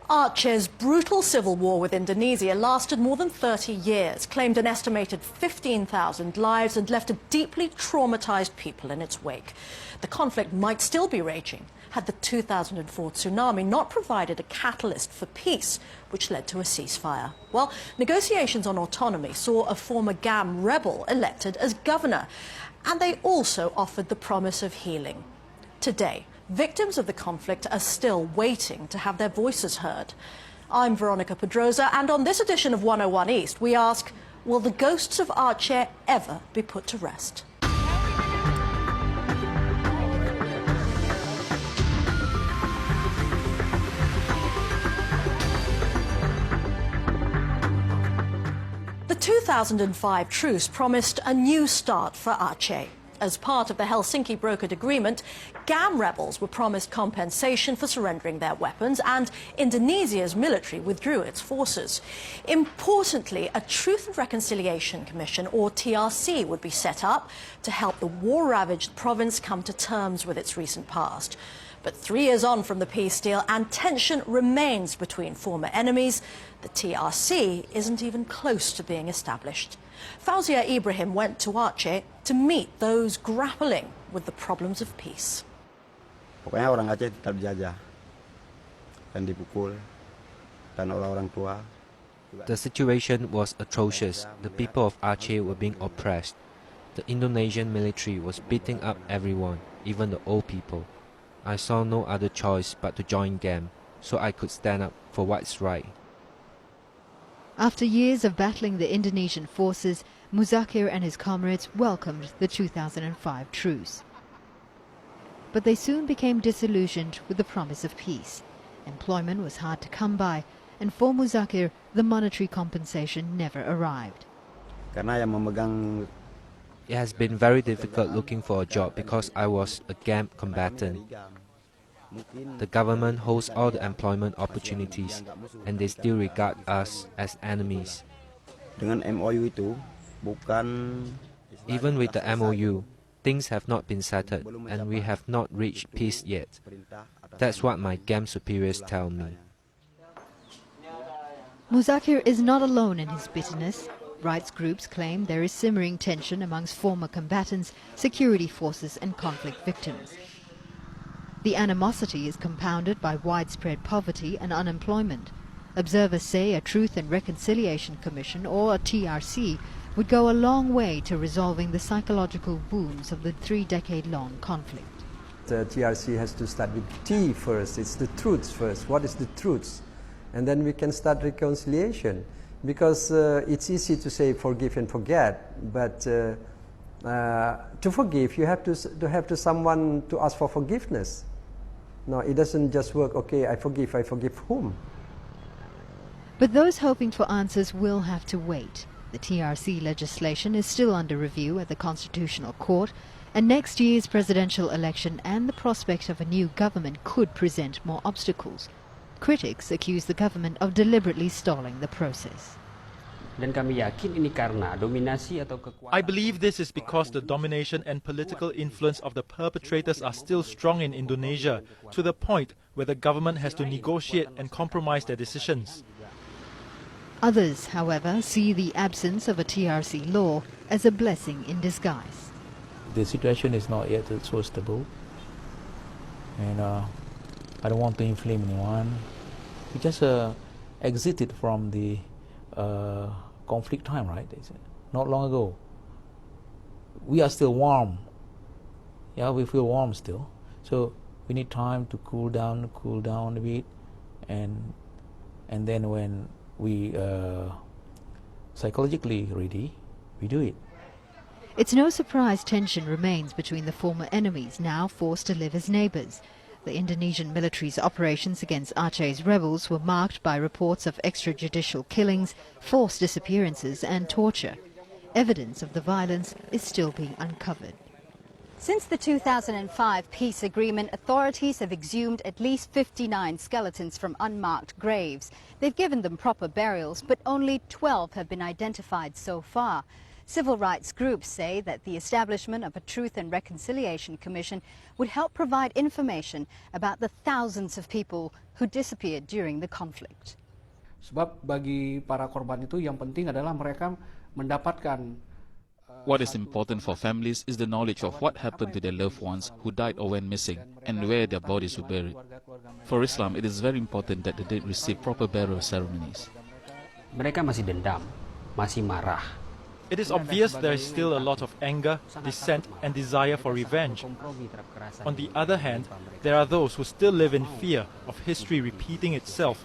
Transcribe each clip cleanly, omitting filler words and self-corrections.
Aceh's brutal civil war with Indonesia lasted more than 30 years, claimed an estimated 15,000 lives and left a deeply traumatized people in its wake. The conflict might still be raging had the 2004 tsunami not provided a catalyst for peace, which led to a ceasefire. Well, negotiations on autonomy saw a former GAM rebel elected as governor, and they also offered the promise of healing. Today, victims of the conflict are still waiting to have their voices heard. I'm Veronica Pedrosa, and on this edition of 101 East, we ask, will the ghosts of Aceh ever be put to rest? The 2005 truce promised a new start for Aceh. As part of the Helsinki brokered agreement, GAM rebels were promised compensation for surrendering their weapons, and Indonesia's military withdrew its forces. Importantly, a Truth and Reconciliation Commission, or TRC, would be set up to help the war-ravaged province come to terms with its recent past. But 3 years on from the peace deal, and tension remains between former enemies, the TRC isn't even close to being established. Fauzia Ibrahim went to Aceh to meet those grappling with the problems of peace. Pokoknya orang Aceh tetap dijajah dan dipukul dan orang-orang tua. The situation was atrocious. The people of Aceh were being oppressed. The Indonesian military was beating up everyone, even the old people. I saw no other choice but to join GAM, so I could stand up for what's right. After years of battling the Indonesian forces, Muzakir and his comrades welcomed the 2005 truce. But they soon became disillusioned with the promise of peace. Employment was hard to come by, and for Muzakir, the monetary compensation never arrived. It has been very difficult looking for a job because I was a GAM combatant. The government holds all the employment opportunities, and they still regard us as enemies. Dengan MOU itu, even with the MOU, things have not been settled, and we have not reached peace yet. That's what my GAM superiors tell me. Muzakir is not alone in his bitterness. Rights groups claim there is simmering tension amongst former combatants, security forces and conflict victims. The animosity is compounded by widespread poverty and unemployment. Observers say a Truth and Reconciliation Commission, or a TRC, would go a long way to resolving the psychological wounds of the 3-decade-long conflict. The TRC has to start with T first. It's the truths first. What is the truths? And then we can start reconciliation. Because it's easy to say forgive and forget, but to forgive, you have to someone to ask for forgiveness. No, it doesn't just work, okay, I forgive whom? But those hoping for answers will have to wait. The TRC legislation is still under review at the Constitutional Court, and next year's presidential election and the prospect of a new government could present more obstacles. Critics accuse the government of deliberately stalling the process. I believe this is because the domination and political influence of the perpetrators are still strong in Indonesia, to the point where the government has to negotiate and compromise their decisions. Others, however, see the absence of a TRC law as a blessing in disguise. The situation is not yet so stable, and I don't want to inflame anyone. We just exited from the conflict time, right? Not long ago. We are still warm. Yeah, we feel warm still. So we need time to cool down a bit, and then when we psychologically ready, we do it. It's no surprise tension remains between the former enemies, now forced to live as neighbours. The Indonesian military's operations against Aceh's rebels were marked by reports of extrajudicial killings, forced disappearances and torture. Evidence of the violence is still being uncovered. Since the 2005 peace agreement, authorities have exhumed at least 59 skeletons from unmarked graves. They've given them proper burials, but only 12 have been identified so far. Civil rights groups say that the establishment of a Truth and Reconciliation Commission would help provide information about the thousands of people who disappeared during the conflict. Sebab bagi para korban itu yang penting adalah mereka mendapatkan. What is important for families is the knowledge of what happened to their loved ones who died or went missing and where their bodies were buried. For Islam, it is very important that the dead receive proper burial ceremonies. Mereka masih dendam, masih marah. It is obvious there is still a lot of anger, dissent and desire for revenge. On the other hand, there are those who still live in fear of history repeating itself.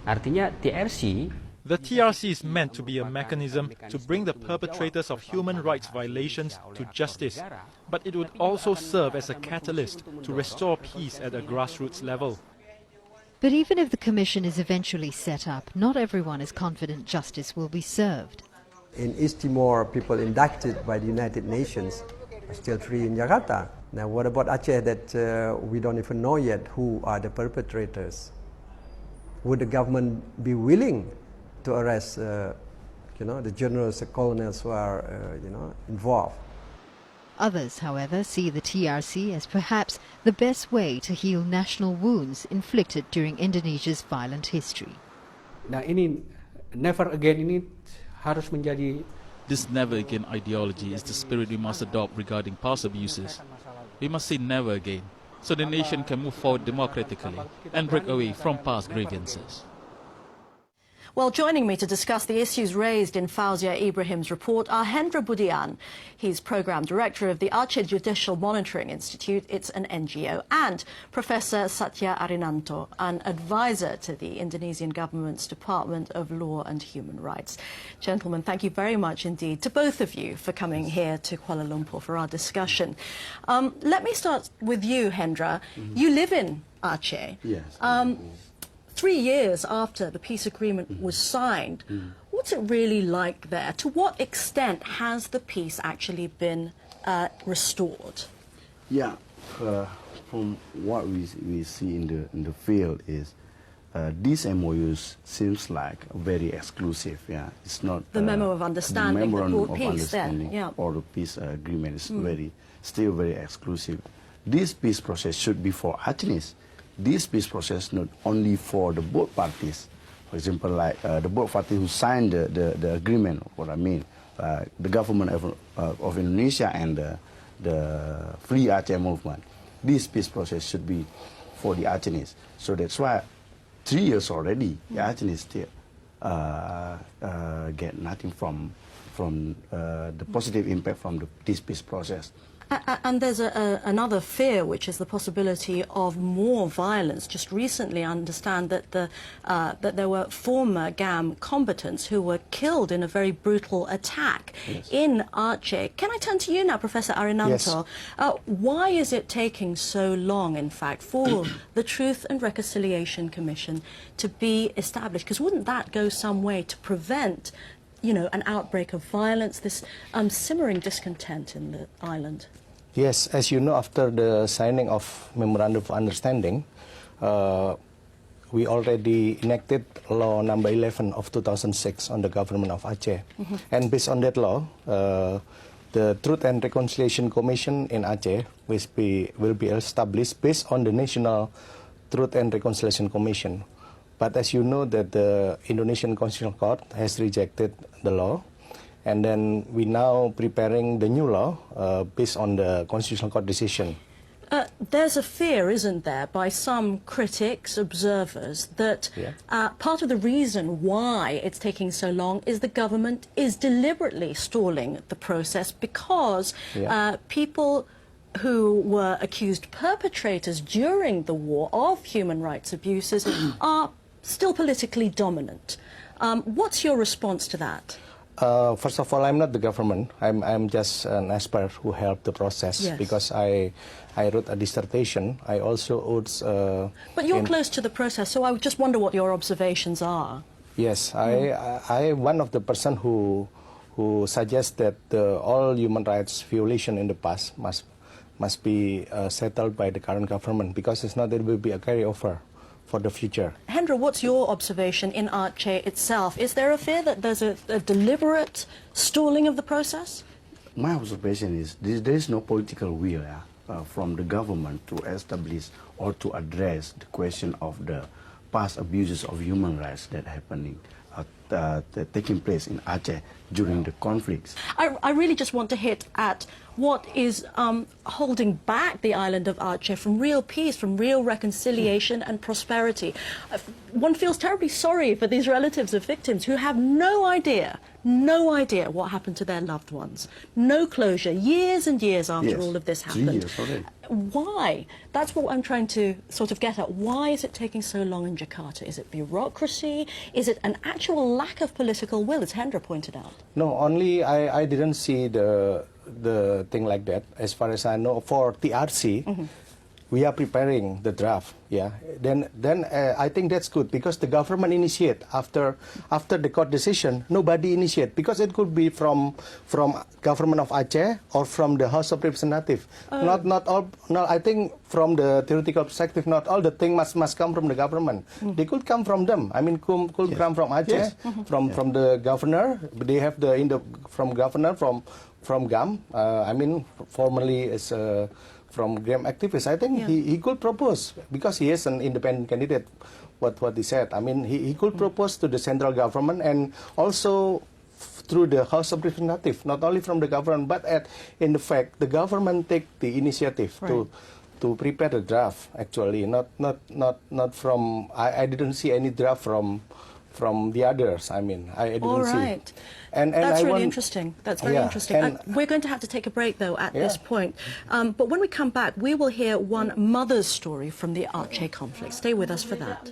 Artinya TRC. The TRC is meant to be a mechanism to bring the perpetrators of human rights violations to justice, but it would also serve as a catalyst to restore peace at a grassroots level. But even if the commission is eventually set up, not everyone is confident justice will be served. In East Timor, people inducted by the United Nations are still free in Jakarta. Now, what about Aceh that we don't even know yet who are the perpetrators? Would the government be willing to arrest, the generals, the colonels who are, involved? Others, however, see the TRC as perhaps the best way to heal national wounds inflicted during Indonesia's violent history. Nah ini never again ini harus menjadi. This never again ideology is the spirit we must adopt regarding past abuses. We must say never again, so the nation can move forward democratically and break away from past grievances. Well, joining me to discuss the issues raised in Fauzia Ibrahim's report are Hendra Budian. He's Programme Director of the Aceh Judicial Monitoring Institute. It's an NGO. And Professor Satya Arinanto, an advisor to the Indonesian government's Department of Law and Human Rights. Gentlemen, thank you very much indeed to both of you for coming here to Kuala Lumpur for our discussion. Let me start with you, Hendra. You live in Aceh. Yes. 3 years after the peace agreement was signed, what's it really like there? To what extent has the peace actually been restored? Yeah, from what we see in the field is these MOUs seems like very exclusive. Yeah, it's not the memo of understanding that brought peace then. Yeah, or the peace agreement is still very exclusive. This peace process should be for Acehnese. This peace process not only for the both parties. For example, like the both parties who signed the agreement. What I mean, the government of Indonesia and the Free Aceh movement. This peace process should be for the Acehnese. So that's why 3 years already, the Acehnese still get nothing from the positive impact from this peace process. And there's another fear, which is the possibility of more violence. Just recently, I understand that that there were former GAM combatants who were killed in a very brutal attack in Aceh. Can I turn to you now, Professor Arinanto? Yes. Why is it taking so long, in fact, for the Truth and Reconciliation Commission to be established? Because wouldn't that go some way to prevent, an outbreak of violence, this simmering discontent in the island? Yes, as you know, after the signing of Memorandum of Understanding, we already enacted Law Number 11 of 2006 on the government of Aceh. And based on that law, the Truth and Reconciliation Commission in Aceh will be established based on the National Truth and Reconciliation Commission. But as you know, that the Indonesian Constitutional Court has rejected the law. And then we now preparing the new law based on the Constitutional Court decision. There's a fear, isn't there, by some critics, observers, that part of the reason why it's taking so long is the government is deliberately stalling the process because people who were accused perpetrators during the war of human rights abuses are still politically dominant. What's your response to that? First of all, I'm not the government. I'm just an expert who helped the process because I wrote a dissertation. I also wrote. But you're close to the process, so I just wonder what your observations are. Yes, I one of the person who suggests that all human rights violation in the past must be settled by the current government because it's not that it will be a carryover the future. Hendra, what's your observation in Aceh itself? Is there a fear that there's a deliberate stalling of the process? My observation is there is no political will from the government to establish or to address the question of the past abuses of human rights that happening. Taking place in Aceh during the conflicts. I really just want to hit at what is holding back the island of Aceh from real peace, from real reconciliation and prosperity. One feels terribly sorry for these relatives of victims who have no idea what happened to their loved ones. No closure, years and years after all of this happened. 3 years already. Why? That's what I'm trying to sort of get at. Why is it taking so long in Jakarta? Is it bureaucracy? Is it an actual lack of political will, as Hendra pointed out? No, only I didn't see the thing like that. As far as I know, for TRC, we are preparing the draft. Yeah, then I think that's good because the government initiate after the court decision. Nobody initiate because it could be from government of Aceh or from the House of Representatives. Not all. No, I think from the theoretical perspective, not all the thing must come from the government. They could come from them. I mean, could come from Aceh, from the governor. They have from governor from GAM. I mean, formerly as from GAM activists. I think he could propose because he is an independent candidate. What he said. I mean, he could propose to the central government and also through the House of Representatives, not only from the government, but in fact, the government take the initiative to prepare the draft. Actually, not from. I didn't see any draft from the others. I mean, I didn't see. And that's really interesting. That's very interesting. We're going to have to take a break, though, at this point. But when we come back, we will hear one mother's story from the Aceh conflict. Stay with us for that.